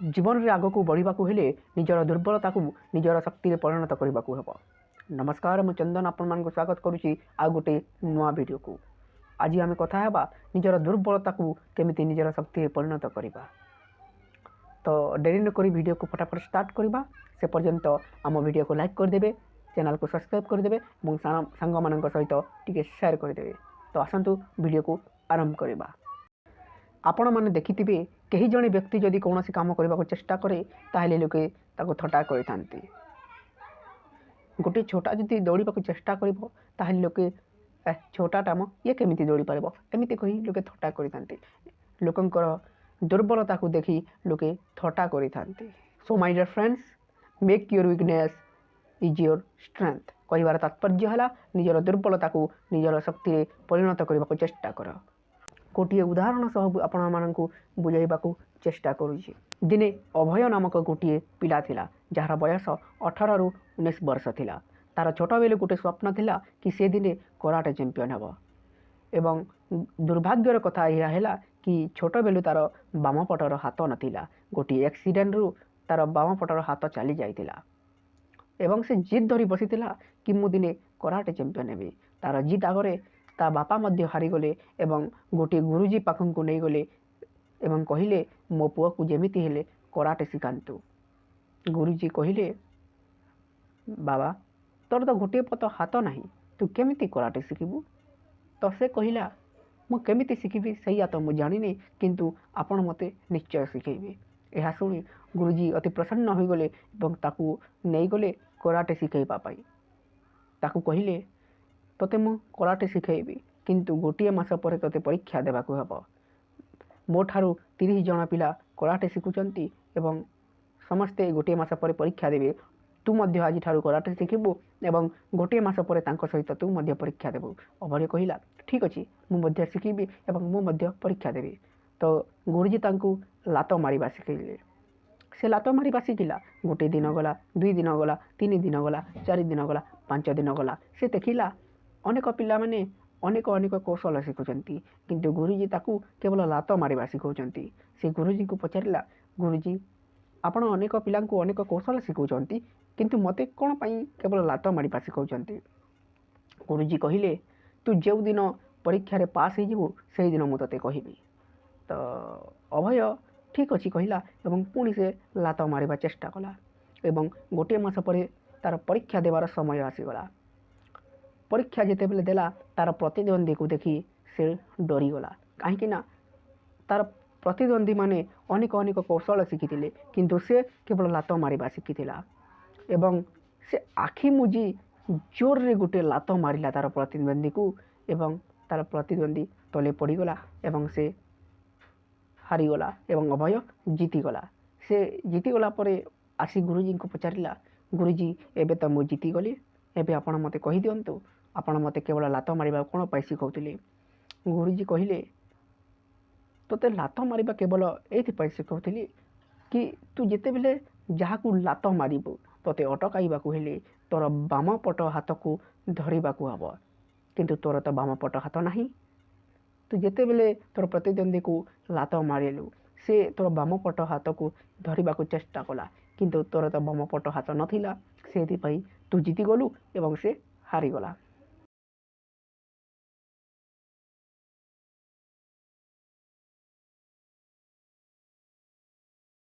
जीवन में आग को बढ़ा निजर दुर्बलता को निजर शक्ति परिणत करने को हेब। नमस्कार, मु चंदन आपण मान स्वागत करुच्ची आ गोटे नुआ वीडियो को। आज आम कथा हेबा निजर दुर्बलता को केमिति निजर शक्ति परिणत करवा। तो डेरी न करी वीडियो को फटाफट स्टार्ट करवा। से पर्यंत आम वीडियो को लाइक करदे, चैनल को सब्सक्राइब करदे और सांग मान सहित टिके शेयर करदे। तो आसतु वीडियो को आरंभ करवा। आपण मैंने देखिथिबे कहीं जड़े व्यक्ति जदि कौन काम करने को चेष्टा करे ताहले लोके ताको थट्टा करथांती। गोटे छोटा जदि दौड़ा को चेष्टा करिवो ताहले लोके छोटा टाम ये केमिति दौड़ी पारिबो एमिति कही लोके थट्टा करथांती। लोकंकर दुर्बलता को देखी लोके थट्टा करथांती। So my dear friends, make your weakness is your strength. कहिबार तात्पर्य है निजर दुर्बलता को निजर शक्ति परिणत करने को चेष्टा कर। गोटे उदाहरण सह आपण मानक बुझाइबा चेष्टा करुछि। दिने अभय नामक गोटे पिला थिला जार बयस 18 रु 19 वर्ष थिला। तार छोट बेले गोटे स्वप्न थिला कि से दिने कराटे चैंपियन हेब। एवं दुर्भाग्यर कथा यह है कि छोट बेलू तार बाम पटर हाथ नथिला। गोटे एक्सीडेंट रु तार बाम पटर हाथ चली जाइतिला एवं से जिद धरी बसीतिला कि मु दिने कराटे चैंपियन हेबी। तार जिद आगरे ता बापा मध्य हारीगले एवं गोटे गुरुजी पाखन को नहीं गले एवं कहिले मो पुआ को जेमिति हेले कराटे शिखांतु। गुरुजी कहिले बाबा तोर तो गोटे पत हाथ नहीं, तू केमिति कराटे शिखिबू? तो से कहिला मु केमिति शिखिबी सैया तो मु जानिनी, किंतु आपण मते निश्चय शिखेबे। यह शुणी गुरुजी अति प्रसन्न हो गले एवं ताकू नहीं गले कराटे शिखेबा पाई। ताकू कहिले तोते मु कराटे शिखेबी, किंतु गोटे मास पर तोते परीक्षा देवाक हेब। मो ठारू 30 जन पिला कराटे शिखुचंती एवं समस्ते गोटे मास पर परीक्षा देवे। तू मध्य आज ठारू कराटे शिखिबू एवं गोटे मास पर तांको सहित तू मध्य परीक्षा देबू। अभय कहिला ठीक अछि मु मध्य शिखिबी एवं मु मध्य परीक्षा देबी। तो गुरुजी तांको लात मारिबा शिखैले। से लात मारिबा शिखिला। गोटे दिन गला, 2 दिन गला, 3 दिन गला, 4 दिन गला, 5 दिन गला। से देखिला अनेक पिला माने अनेक अनेक कौशल शिखुचंती, किंतु गुरुजी ताकू केवल लात मारिबा शिखौचंती। से गुरुजी को पचारिला, गुरुजी आपण अनेक पिला अनेक कौशल शिखौचंती, किंतु मते कोन पई केवल लात मारिबा शिखौचंती? गुरुजी कहिले तू जो दिन परीक्षा रे पास हो जिवु सेही दिन मु तते कहिबी। तो अभय ठीक अछि कहिला एवं पुणी से लात मारिबा चेष्टा कला एवं गोटे मास पर तार परीक्षा देवार समय आसीगला। परीक्षा जिते बेले देला तार प्रतिद्वंदी को देखी से डरीगला। कहीं तार प्रतिद्वंदी माने अनेक अनेक कौशल शिखिथिले, किंतु से केवल लात मारिबा शिखिथिला एवं से आखि मुजी जोर रे गोटे लात मारिला तार प्रतिद्वंदी को एवं तार प्रतिद्वंदी तले पड़ीगला एवं से हारीगला एवं अभय जीतीगला। से जीतीगला परे आसी गुरुजी को पचारिला, गुरुजी एबे तो मु जीतीगली, एबे आपण मते कहि दियंतु आपण मते केवल लात मारिबा कोन पई शिखौतिले? गुरुजी कहिले तोते लात मारिबा केवल एथि पई शिखौतिली कि तू जेते बेले जहाकू लात मारिबू तोते अटकाइबाकू हेले तोर बाम पट हाथ को धरिबाकू हबो, किंतु तोर तो बाम पट हाथ नाही। तू जेते बेले तोर प्रतिद्वंदी को लात मारिलु से तोर बाम पट हाथ को धरिबाकू चेष्टा कला, किंतु तोर तो बाम पट हाथ नथिला। सेथि पई तू जीती गलु एवं से हारीगला।